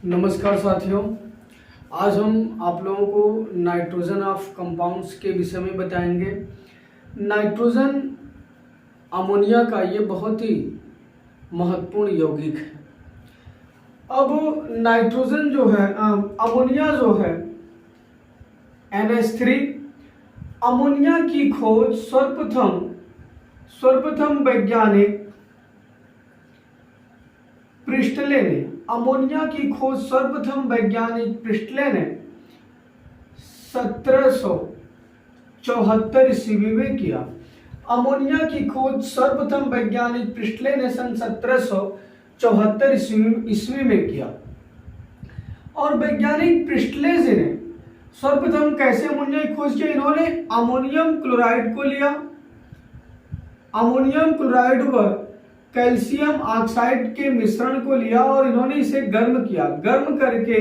नमस्कार साथियों, आज हम आप लोगों को नाइट्रोजन ऑफ कंपाउंड्स के विषय में बताएंगे। नाइट्रोजन अमोनिया का ये बहुत ही महत्वपूर्ण यौगिक है। अब नाइट्रोजन जो है अमोनिया जो है NH3, अमोनिया की खोज सर्वप्रथम वैज्ञानिक प्रिस्टले ने अमोनिया की खोज सर्वप्रथम वैज्ञानिक प्रिस्टले ने 1774 ईस्वी में किया। अमोनिया की खोज सर्वप्रथम वैज्ञानिक प्रिस्टले ने सन 1774 ईस्वी में किया। और वैज्ञानिक प्रिस्टले जी ने सर्वप्रथम कैसे अमोनिया की खोज की? इन्होंने अमोनियम क्लोराइड को लिया, अमोनियम क्लोराइड व कैल्शियम ऑक्साइड के मिश्रण को लिया और इन्होंने इसे गर्म किया। गर्म करके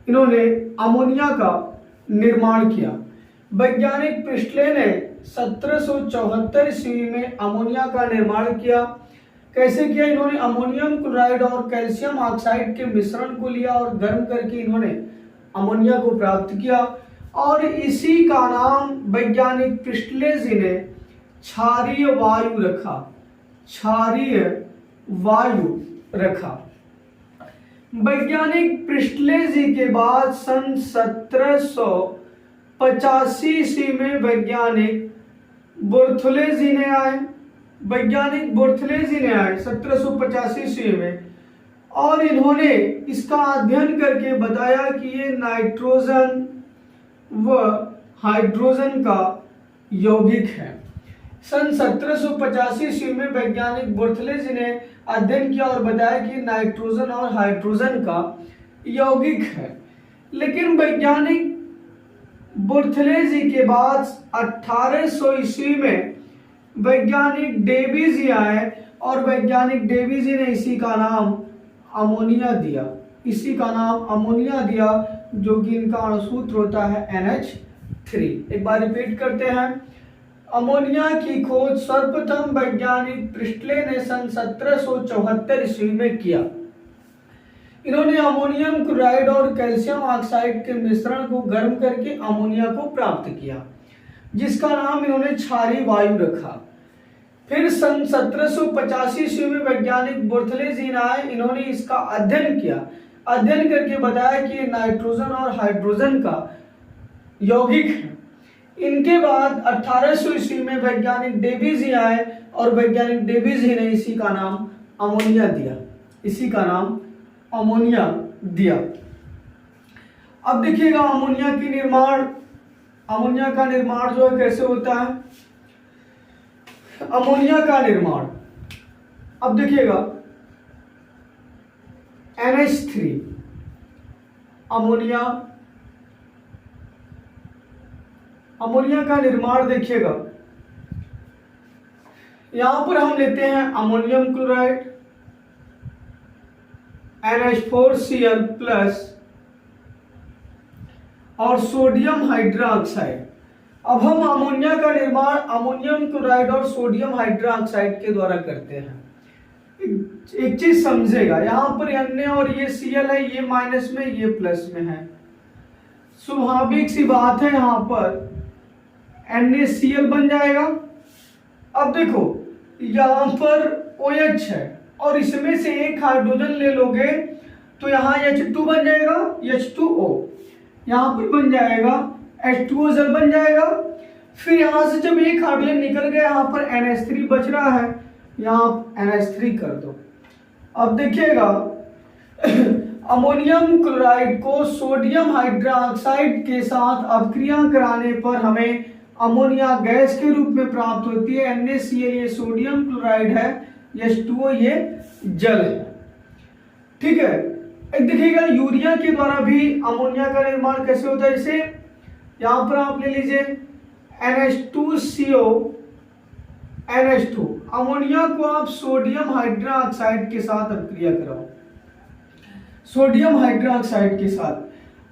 इन्होंने अमोनिया का निर्माण किया। वैज्ञानिक प्रिस्टले ने 1774 ईस्वी में अमोनिया का निर्माण किया। कैसे किया? इन्होंने अमोनियम क्लोराइड और कैल्शियम ऑक्साइड के मिश्रण को लिया और गर्म करके इन्होंने अमोनिया को प्राप्त किया। और इसी का नाम वैज्ञानिक प्रिस्टले जी ने क्षारीय वायु रखा, क्षारीय वायु रखा। वैज्ञानिक प्रिस्टले जी के बाद सन 1785 ईस्वी में वैज्ञानिक बोर्थले जी ने आए। वैज्ञानिक बोर्थले जी ने आए 1785 ईस्वी में और इन्होंने इसका अध्ययन करके बताया कि ये नाइट्रोजन व हाइड्रोजन का यौगिक है। सन 1785 ईस्वी में वैज्ञानिक बोर्थले जी ने अध्ययन किया और बताया कि नाइट्रोजन और हाइड्रोजन का यौगिक है। लेकिन वैज्ञानिक बोर्थले जी के बाद 1800 ईस्वी में वैज्ञानिक डेवी जी आए और वैज्ञानिक डेवी जी ने इसी का नाम अमोनिया दिया, इसी का नाम अमोनिया दिया, जो कि इनका अणुसूत्र होता है NH3। एक बार रिपीट करते हैं। अमोनिया की खोज सर्वप्रथम वैज्ञानिक प्रिस्टले ने सन 1774 ईस्वी में किया। इन्होंने अमोनियम क्लोराइड और कैल्शियम ऑक्साइड के मिश्रण को गर्म करके अमोनिया को प्राप्त किया, जिसका नाम इन्होंने क्षारीय वायु रखा। फिर सन 1785 ईस्वी में वैज्ञानिक बोर्थले जी ने आए। इन्होंने इसका अध्ययन किया, अध्ययन करके बताया कि ये नाइट्रोजन और हाइड्रोजन का यौगिक है। इनके बाद 1800 ईस्वी में वैज्ञानिक डेवी जी आए और वैज्ञानिक डेवी जी ने इसी का नाम अमोनिया दिया, इसी का नाम अमोनिया दिया। अब देखिएगा अमोनिया का निर्माण जो है कैसे होता है। अमोनिया का निर्माण, अब देखिएगा NH3 अमोनिया का निर्माण देखिएगा। यहां पर हम लेते हैं अमोनियम क्लोराइड NH4Cl प्लस और सोडियम हाइड्रोक्साइड। अब हम अमोनिया का निर्माण अमोनियम क्लोराइड और सोडियम हाइड्रोक्साइड के द्वारा करते हैं। एक चीज समझेगा, यहां पर Na और ये Cl है, ये माइनस में ये प्लस में है। स्वाभाविक सी बात है, यहां पर NaCl बन जाएगा। अब देखो यहां पर OH है और इसमें से एक हाइड्रोजन ले लोगे तो यहाँ H2 बन जाएगा, H2O यहाँ पर बन जाएगा, H2O जल बन जाएगा। फिर यहाँ से जब एक हाइड्रोजन निकल गया, यहाँ पर NH3 बच रहा है, यहाँ NH3 कर दो। अब देखिएगा अमोनियम क्लोराइड को सोडियम हाइड्रोक्साइड के साथ अपक्रिया कराने पर हमें अमोनिया गैस के रूप में प्राप्त होती है। NaCl ये सोडियम क्लोराइड है, H2O ये जल है। ठीक है, एक देखिएगा यूरिया के द्वारा भी अमोनिया का निर्माण कैसे होता है। जैसे यहां पर आप ले लीजिए NH2CO NH2, अमोनिया को आप सोडियम हाइड्रोक्साइड के साथ अपक्रिया कराओ, सोडियम हाइड्रोक्साइड के साथ।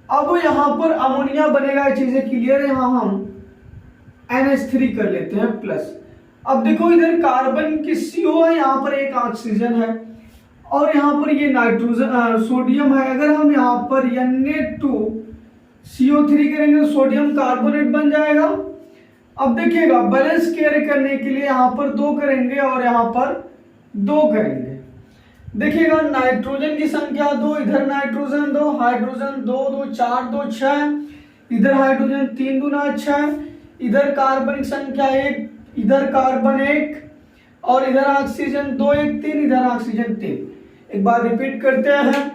अब यहां पर अमोनिया बनेगा, चीजें क्लियर है। यहां हम NH3 कर लेते हैं प्लस। अब देखो इधर कार्बन की CO है, यहाँ पर एक ऑक्सीजन है और यहाँ पर ये नाइट्रोजन सोडियम है। अगर हम यहाँ पर Na2CO3 करेंगे तो सोडियम कार्बोनेट बन जाएगा। अब देखिएगा बैलेंस कैरी करने के लिए यहाँ पर 2 करेंगे और यहाँ पर 2 करेंगे। देखिएगा नाइट्रोजन की संख्या 2, इधर नाइट्रोजन 2, हाइड्रोजन 2 2 4 2 6, इधर हाइड्रोजन 3 दूना 6, इधर कार्बन की संख्या 1, इधर कार्बन 1 और इधर ऑक्सीजन 2 1 3, इधर ऑक्सीजन 3। एक बार रिपीट करते हैं।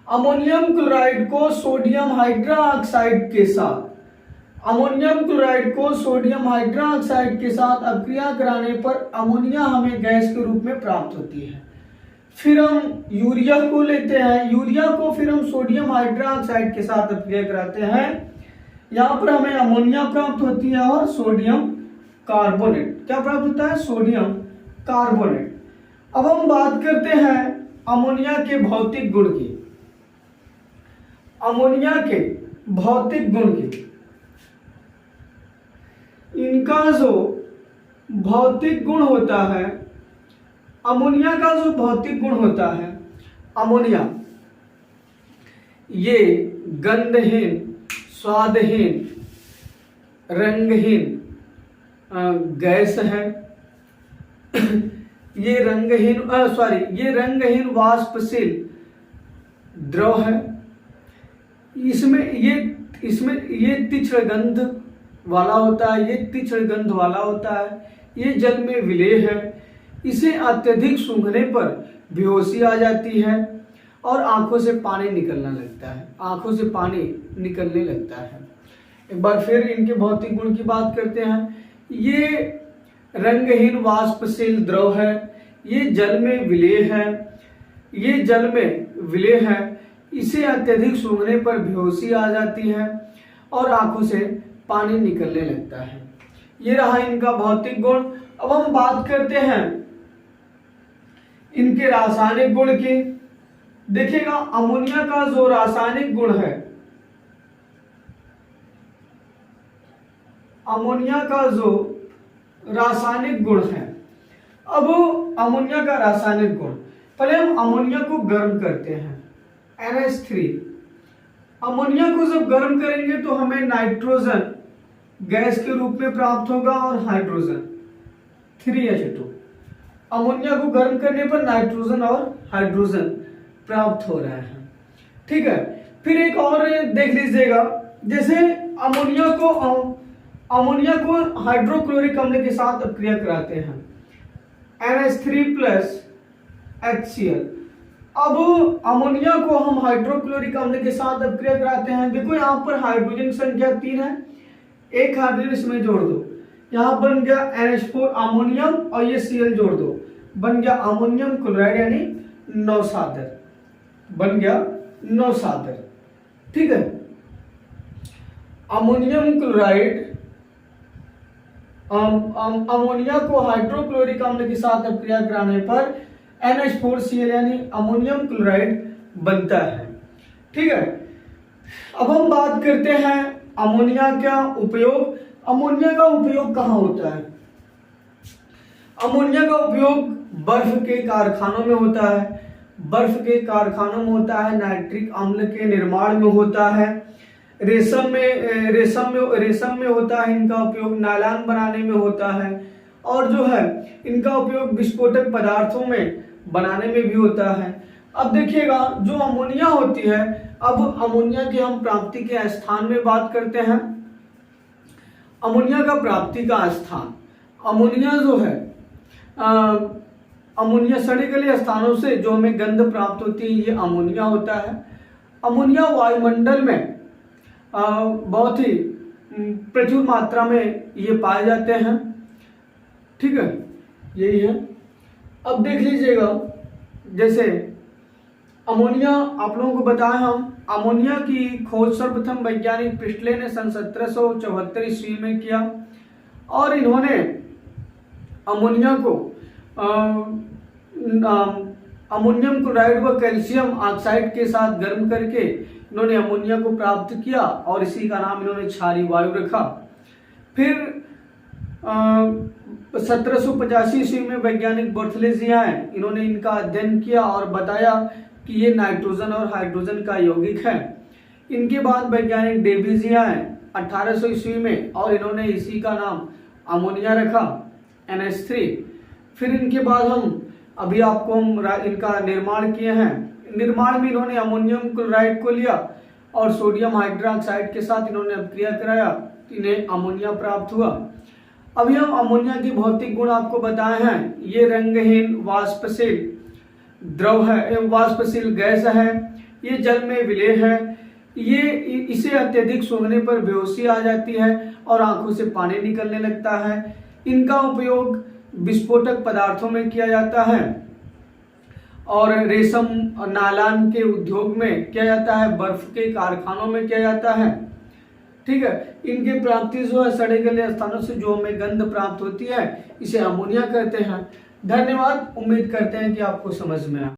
अमोनियम क्लोराइड को सोडियम हाइड्रोक्साइड के साथ अपक्रिया कराने पर अमोनिया हमें गैस के रूप में प्राप्त होती है। फिर हम यूरिया को लेते हैं, यूरिया को फिर हम सोडियम हाइड्रोक्साइड के साथ अपक्रिया कराते हैं। यहाँ पर हमें अमोनिया प्राप्त होती है और सोडियम कार्बोनेट। क्या प्राप्त होता है? Sodium carbonate. अब हम बात करते हैं अमोनिया के भौतिक गुण की। अमोनिया के भौतिक गुण की, इनका जो भौतिक गुण होता है, अमोनिया का जो भौतिक गुण होता है, अमोनिया ये गंधहीन, स्वादहीन, रंगहीन गैस है। ये रंगहीन वाष्पशील द्रव है। इसमें ये तीक्ष्ण गंध वाला होता है, ये जल में विलेय है। इसे अत्यधिक सूंघने पर बेहोशी आ जाती है और आंखों से पानी निकलने लगता है। एक बार फिर इनके भौतिक गुण की बात करते हैं। ये रंगहीन वाष्पशील द्रव है, ये जल में विलेय है। इसे अत्यधिक सूंघने पर बेहोशी आ जाती है और आंखों से पानी निकलने लगता है। ये रहा इनका भौतिक गुण। अब हम बात करते हैं इनके रासायनिक गुण की। देखिएगा अमोनिया का जो रासायनिक गुण है, अब अमोनिया का रासायनिक गुण, पहले हम अमोनिया को गर्म करते हैं। NH3, अमोनिया को जब गर्म करेंगे तो हमें नाइट्रोजन गैस के रूप में प्राप्त होगा और हाइड्रोजन 3H2। अमोनिया को गर्म करने पर नाइट्रोजन और हाइड्रोजन प्राप्त हो रहा है। ठीक है, फिर एक और देख लीजिएगा। जैसे अमोनिया को हाइड्रोक्लोरिक अम्ल के साथ अपक्रिया कराते हैं, NH3 + HCl। अब अमोनिया को हम हाइड्रोक्लोरिक अम्ल के साथ अपक्रिया कराते हैं। देखो यहाँ पर हाइड्रोजन संख्या 3 है, एक हाइड्रोजन इसमें जोड़ दो, यहाँ बन गया NH4 अमोनियम और ये Cl जोड़ दो, बन गया अमोनियम क्लोराइड यानी नौसादर। ठीक है, अमोनिया को हाइड्रोक्लोरिक अम्ल के साथ अपक्रिया कराने पर NH4Cl यानी अमोनियम क्लोराइड बनता है। ठीक है, अब हम बात करते हैं अमोनिया का उपयोग। अमोनिया का उपयोग कहाँ होता है? अमोनिया का उपयोग बर्फ के कारखानों में होता है, नाइट्रिक अम्ल के निर्माण में होता है, रेशम में होता है इनका उपयोग, नायलॉन बनाने में होता है, और जो है इनका उपयोग विस्फोटक पदार्थों में बनाने में भी होता है। अब देखिएगा जो अमोनिया होती है, अब अमोनिया की हम प्राप्ति के स्थान में बात करते हैं। अमोनिया का प्राप्ति का स्थान, अमोनिया जो है अमोनिया सड़े गले स्थानों से जो हमें गंध प्राप्त होती है, ये अमोनिया होता है। अमोनिया वायुमंडल में बहुत ही प्रचुर मात्रा में ये पाए जाते हैं। ठीक है, यही है। अब देख लीजिएगा, जैसे अमोनिया आप लोगों को बताया हम, अमोनिया की खोज सर्वप्रथम वैज्ञानिक प्रिस्टले ने सन 1774 ईस्वी में किया और इन्होंने अमोनिया को अमोनियम क्लोराइड व कैल्शियम ऑक्साइड के साथ गर्म करके इन्होंने अमोनिया को प्राप्त किया और इसी का नाम इन्होंने क्षारीय वायु रखा। फिर 1785 ईस्वी में वैज्ञानिक बर्थेलोज़ आए। इन्होंने इनका अध्ययन किया और बताया कि ये नाइट्रोजन और हाइड्रोजन का यौगिक है। इनके बाद वैज्ञानिक डेविस आए 1800 ईस्वी में और इन्होंने इसी का नाम अमोनिया रखा, NH3। फिर इनके बाद अभी आपको इनका निर्माण किए हैं। निर्माण में इन्होंने अमोनियम क्लोराइड को लिया और सोडियम हाइड्रोक्साइड के साथ इन्होंने अपक्रिया कराया, इन्हें अमोनिया प्राप्त हुआ। अभी हम अमोनिया के भौतिक गुण आपको बताए हैं। ये रंगहीन वाष्पशील द्रव है, वाष्पशील गैस है, ये जल में विलेय है, ये इसे अत्यधिक सूंघने पर बेहोशी आ जाती है और आंखों से पानी निकलने लगता है। इनका उपयोग विस्फोटक पदार्थों में किया जाता है और रेशम और नायलॉन के उद्योग में किया जाता है, बर्फ के कारखानों में किया जाता है। ठीक है, इनकी प्राप्ति जो है सड़े गले स्थानों से जो हमें गंध प्राप्त होती है, इसे अमोनिया कहते हैं। धन्यवाद, उम्मीद करते हैं कि आपको समझ में आया।